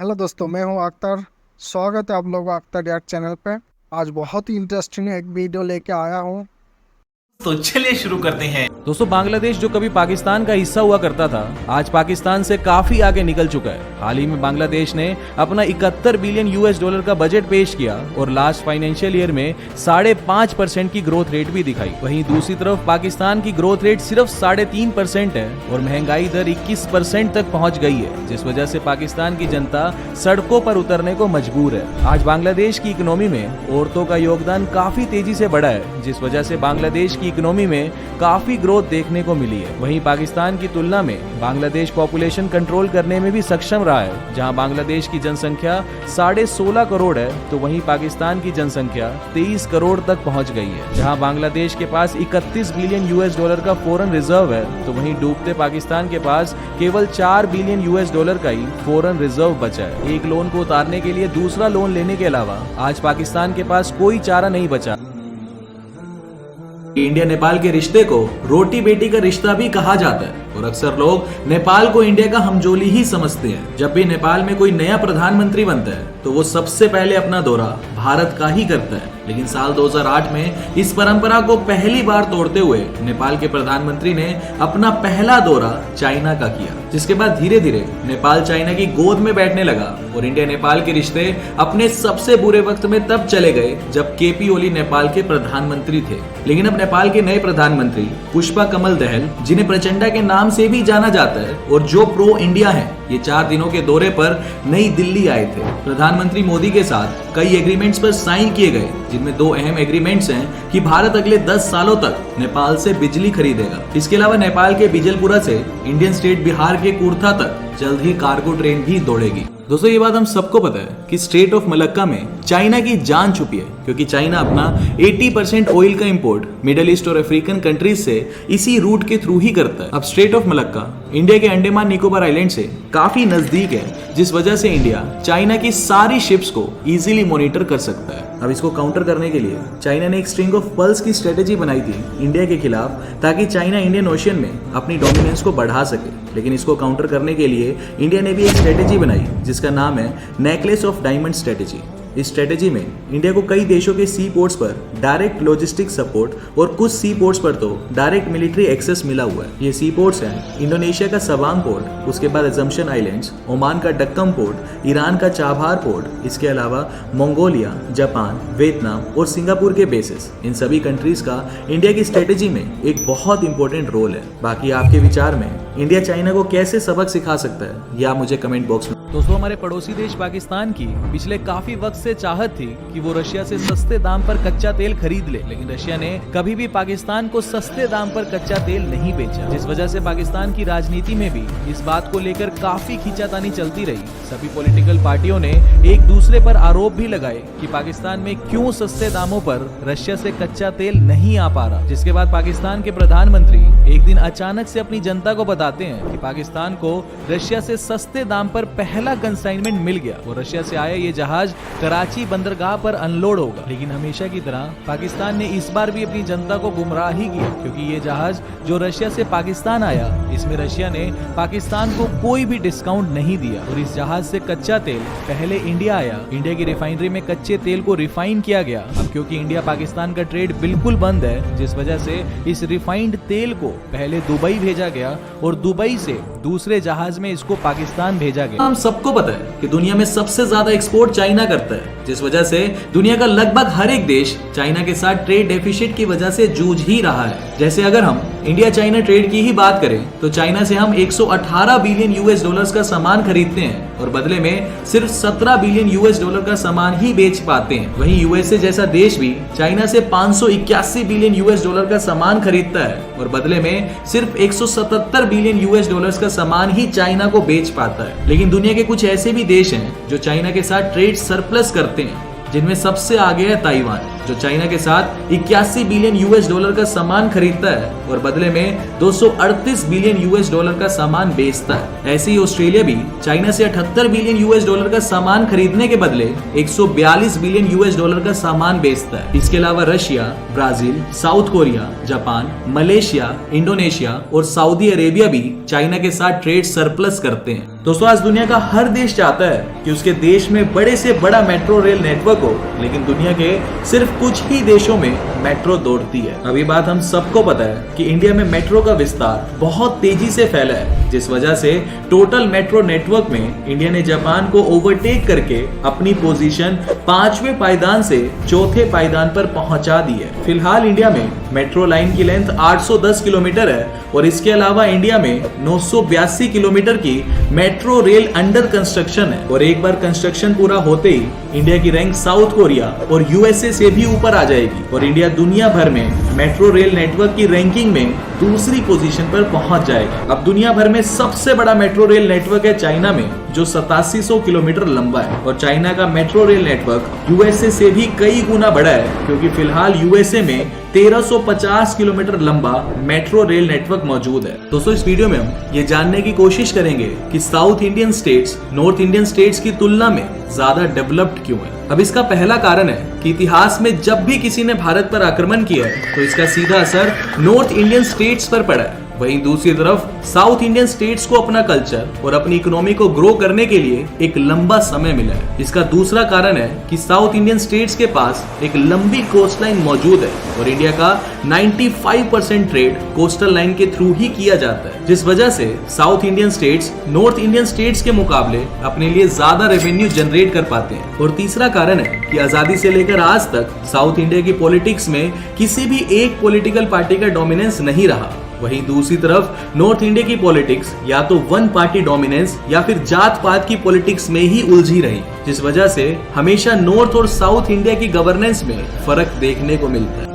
Hello दोस्तों, मैं हूं अख्तर। स्वागत है आप लोगों का अख्तर रिएक्ट चैनल पे। आज बहुत ही इंटरेस्टिंग एक वीडियो लेके आया हूं। तो चलिए शुरू करते हैं। दोस्तों, बांग्लादेश जो कभी पाकिस्तान का हिस्सा हुआ करता था, आज पाकिस्तान से काफी आगे निकल चुका है। हाल ही में बांग्लादेश ने अपना 71 बिलियन यूएस डॉलर का बजट पेश किया और लास्ट फाइनेंशियल ईयर में 5.5% की ग्रोथ रेट भी दिखाई। वहीं दूसरी तरफ पाकिस्तान की ग्रोथ रेट सिर्फ 3.5% है और महंगाई दर 21% तक पहुंच गई है, जिस वजह से पाकिस्तान की जनता सड़कों पर उतरने को मजबूर है। आज बांग्लादेश की इकोनॉमी में औरतों का योगदान काफी तेजी से बढ़ा है, जिस वजह से बांग्लादेश की इकोनॉमी में काफी ग्रोथ देखने को मिली है। वहीं पाकिस्तान की तुलना में बांग्लादेश पॉपुलेशन कंट्रोल करने में भी सक्षम रहा है। जहां बांग्लादेश की जनसंख्या 16.5 करोड़ है, तो वहीं पाकिस्तान की जनसंख्या 23 करोड़ तक पहुंच गई है। जहां बांग्लादेश के पास 31 बिलियन यूएस डॉलर का फॉरेन रिजर्व है, तो वहीं डूबते पाकिस्तान के पास केवल 4 बिलियन यूएस डॉलर का ही फॉरेन रिजर्व बचा है। एक लोन को उतारने के लिए दूसरा लोन लेने के अलावा आज पाकिस्तान के पास कोई चारा नहीं बचा। इंडिया नेपाल के रिश्ते को रोटी बेटी का रिश्ता भी कहा जाता है और अक्सर लोग नेपाल को इंडिया का हमजोली ही समझते हैं। जब भी नेपाल में कोई नया प्रधानमंत्री बनता है तो वो सबसे पहले अपना दौरा भारत का ही करता है, लेकिन साल 2008 में इस परंपरा को पहली बार तोड़ते हुए नेपाल के प्रधानमंत्री ने अपना पहला दौरा चाइना का किया, जिसके बाद धीरे धीरे नेपाल चाइना की गोद में बैठने लगा और इंडिया नेपाल के रिश्ते अपने सबसे बुरे वक्त में तब चले गए जब केपी ओली नेपाल के प्रधानमंत्री थे। लेकिन अब नेपाल के नए प्रधानमंत्री पुष्पा कमल दहल, जिन्हें प्रचंडा के नाम से भी जाना जाता है और जो प्रो इंडिया है, ये 4 दिनों के दौरे पर नई दिल्ली आए थे। प्रधानमंत्री मोदी के साथ कई एग्रीमेंट्स पर साइन किए गए, जिनमें 2 अहम एग्रीमेंट्स हैं कि भारत अगले 10 सालों तक नेपाल से बिजली खरीदेगा। इसके अलावा नेपाल के बिजलपुरा से इंडियन स्टेट बिहार के कुर्था तक जल्द ही कार्गो ट्रेन भी दौड़ेगी। दोस्तों, ये बात हम सबको पता है कि स्ट्रेट ऑफ मलक्का में चाइना की जान छुपी है, क्योंकि चाइना अपना 80% ऑयल का इंपोर्ट मिडिल ईस्ट और अफ्रीकन कंट्रीज से इसी रूट के थ्रू ही करता है। अब स्ट्रेट ऑफ मलक्का इंडिया के अंडमान निकोबार आइलैंड से काफी नजदीक है, जिस वजह से इंडिया चाइना की सारी शिप्स को इजीली मॉनिटर कर सकता है। अब इसको काउंटर करने के लिए चाइना ने एक स्ट्रिंग ऑफ पल्स की स्ट्रेटेजी बनाई थी इंडिया के खिलाफ, ताकि चाइना इंडियन ओशियन में अपनी डोमिनेंस को बढ़ा सके। लेकिन इसको काउंटर करने के लिए इंडिया ने भी एक स्ट्रेटेजी बनाई जिसका नाम है नेकलेस ऑफ डायमंड स्ट्रेटेजी। इस स्ट्रेटेजी में इंडिया को कई देशों के सी पोर्ट्स पर डायरेक्ट लॉजिस्टिक सपोर्ट और कुछ सी पोर्ट्स पर तो डायरेक्ट मिलिट्री एक्सेस मिला हुआ है। ये सी पोर्ट्स हैं इंडोनेशिया का सवांग पोर्ट, उसके बाद अजम्पशन आइलैंड्स, ओमान का डक्कम पोर्ट, ईरान का चाबहार पोर्ट, इसके अलावा मंगोलिया, जापान, वियतनाम और सिंगापुर के बेसेस। इन सभी कंट्रीज का इंडिया की स्ट्रेटेजी में एक बहुत इंपॉर्टेंट रोल है। बाकी आपके विचार में इंडिया चाइना को कैसे सबक सिखा सकता है, या मुझे कमेंट बॉक्स में। दोस्तों, हमारे पड़ोसी देश पाकिस्तान की पिछले काफी वक्त से चाहत थी कि वो रशिया से सस्ते दाम पर कच्चा तेल खरीद ले, लेकिन रशिया ने कभी भी पाकिस्तान को सस्ते दाम पर कच्चा तेल नहीं बेचा, जिस वजह से पाकिस्तान की राजनीति में भी इस बात को लेकर काफी खींचातानी चलती रही। सभी पॉलिटिकल पार्टियों ने एक दूसरे पर आरोप भी लगाए कि पाकिस्तान में क्यों सस्ते दामों पर रशिया से कच्चा तेल नहीं आ पा रहा, जिसके बाद पाकिस्तान के प्रधानमंत्री एक दिन अचानक से अपनी जनता को बताते हैं कि पाकिस्तान को रशिया से सस्ते दाम पर पहला कंसाइनमेंट मिल गया और रशिया से आया ये जहाज कराची बंदरगाह पर अनलोड होगा। लेकिन हमेशा की तरह पाकिस्तान ने इस बार भी अपनी जनता को गुमराह ही किया, क्योंकि ये जहाज जो रशिया से पाकिस्तान आया, इसमें रशिया ने पाकिस्तान को कोई भी डिस्काउंट नहीं दिया और इस जहाज से कच्चा तेल पहले इंडिया आया। इंडिया की रिफाइनरी में कच्चे तेल को रिफाइन किया गया। अब क्योंकि इंडिया पाकिस्तान का ट्रेड बिल्कुल बंद है, जिस वजह से इस रिफाइंड तेल को पहले दुबई भेजा गया और दुबई से दूसरे जहाज में इसको पाकिस्तान भेजा गया। हम सबको पता है कि दुनिया में सबसे ज्यादा एक्सपोर्ट चाइना करता है, जिस वजह से दुनिया का लगभग हर एक देश चाइना के साथ ट्रेड डेफिसिट की वजह से जूझ ही रहा है। जैसे अगर हम इंडिया चाइना ट्रेड की ही बात करें तो चाइना से हम 118 बिलियन यूएस डॉलर्स का सामान खरीदते हैं और बदले में सिर्फ 17 बिलियन यूएस डॉलर का सामान ही बेच पाते हैं। वहीं यूएसए जैसा देश भी चाइना से 581 बिलियन यूएस डॉलर का सामान खरीदता है और बदले में सिर्फ 177 बिलियन यूएस डॉलर्स का सामान ही चाइना को बेच पाता है। लेकिन दुनिया के कुछ ऐसे भी देश हैं जो चाइना के साथ ट्रेड सरप्लस करते हैं, जिनमें सबसे आगे है ताइवान। जो चाइना के साथ 81 बिलियन यूएस डॉलर का सामान खरीदता है और बदले में 238 बिलियन यूएस डॉलर का सामान बेचता है। ऐसे ही ऑस्ट्रेलिया भी चाइना से 78 बिलियन यूएस डॉलर का सामान खरीदने के बदले 142 बिलियन यूएस डॉलर का सामान बेचता है। इसके अलावा Russia, Brazil, south Korea, Japan, Malaysia, Indonesia और सऊदी अरेबिया भी चाइना के साथ ट्रेड सरप्लस करते हैं। दोस्तों, आज दुनिया का हर देश चाहता है कि उसके देश में बड़े से बड़ा मेट्रो रेल नेटवर्क हो, लेकिन दुनिया के सिर्फ कुछ ही देशों में मेट्रो दौड़ती है। अभी बात हम सबको पता है कि इंडिया में मेट्रो का विस्तार बहुत तेजी से फैला है, जिस वजह से टोटल मेट्रो नेटवर्क में इंडिया ने जापान को ओवरटेक करके अपनी पोजीशन 5वें पायदान से 4थे पायदान पर पहुंचा दी है। फिलहाल इंडिया में मेट्रो लाइन की लेंथ 810 किलोमीटर है और इसके अलावा इंडिया में 982 किलोमीटर की मेट्रो रेल अंडर कंस्ट्रक्शन है और एक बार कंस्ट्रक्शन पूरा होते ही इंडिया की रैंक साउथ कोरिया और यूएसए से भी ऊपर आ जाएगी और इंडिया दुनिया भर में मेट्रो रेल नेटवर्क की रैंकिंग में दूसरी पोजीशन पर पहुंच जाएगा। अब दुनिया भर में सबसे बड़ा मेट्रो रेल नेटवर्क है चाइना में, जो 8700 किलोमीटर लंबा है और चाइना का मेट्रो रेल नेटवर्क यूएसए से भी कई गुना बड़ा है, क्योंकि फिलहाल यूएसए में 1350 किलोमीटर लंबा मेट्रो रेल नेटवर्क मौजूद है। दोस्तों, इस वीडियो में हम ये जानने की कोशिश करेंगे कि south Indian states north Indian states की तुलना में ज्यादा डेवलप्ड क्यों है। अब इसका पहला कारण है कि इतिहास में जब भी किसी ने भारत पर आक्रमण किया है तो इसका सीधा असर नॉर्थ इंडियन स्टेट्स पर पड़ा है। वहीं दूसरी तरफ साउथ इंडियन स्टेट्स को अपना कल्चर और अपनी इकोनॉमी को ग्रो करने के लिए एक लंबा समय मिला है। इसका दूसरा कारण है कि साउथ इंडियन स्टेट्स के पास एक लंबी कोस्ट लाइन मौजूद है और इंडिया का 95% ट्रेड कोस्टल लाइन के थ्रू ही किया जाता है, जिस वजह से south Indian states north Indian states के मुकाबले अपने लिए ज्यादा रेवेन्यू जनरेट कर पाते हैं। और तीसरा कारण है कि आजादी से लेकर आज तक साउथ इंडिया की पॉलिटिक्स में किसी भी एक पॉलिटिकल पार्टी का डोमिनेंस नहीं रहा। वहीं दूसरी तरफ नॉर्थ इंडिया की पॉलिटिक्स या तो वन पार्टी डोमिनेंस या फिर जात पात की पॉलिटिक्स में ही उलझी रही, जिस वजह से हमेशा नॉर्थ और साउथ इंडिया की गवर्नेंस में फर्क देखने को मिलता है।